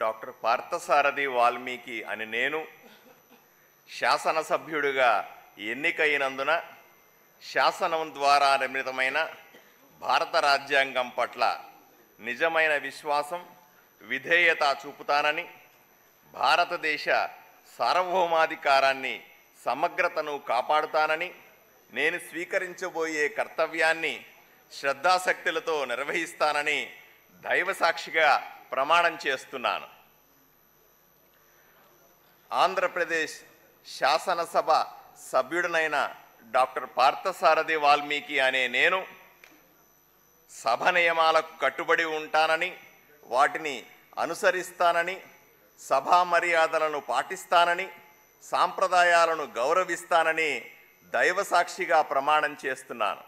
Doctor Parthasarathi Valmiki అని నేను శాసనసభ్యుడిగా ఎన్నికైనందున శాసనం ద్వారా నిర్మితమైన భారత రాజ్యాంగం పట్ల నిజమైన విశ్వాసం, విధేయత చూపుతానని, భారతదేశ సార్వభౌమాధికారాన్ని, సమగ్రతను కాపాడుతానని, నేను స్వీకరించబోయే కర్తవ్యాన్ని శ్రద్ధాశక్తులతో నిర్వహిస్తానని దైవసాక్షిగా ప్రమాణం చేస్తున్నాను. ఆంధ్రప్రదేశ్ శాసనసభ సభ్యుడినైన డాక్టర్ పార్థసారథి వాల్మీకి అనే నేను సభ నియమాలకు కట్టుబడి ఉంటానని, వాటిని అనుసరిస్తానని, సభా మర్యాదలను పాటిస్తానని, సాంప్రదాయాలను గౌరవిస్తానని దైవసాక్షిగా ప్రమాణం చేస్తున్నాను.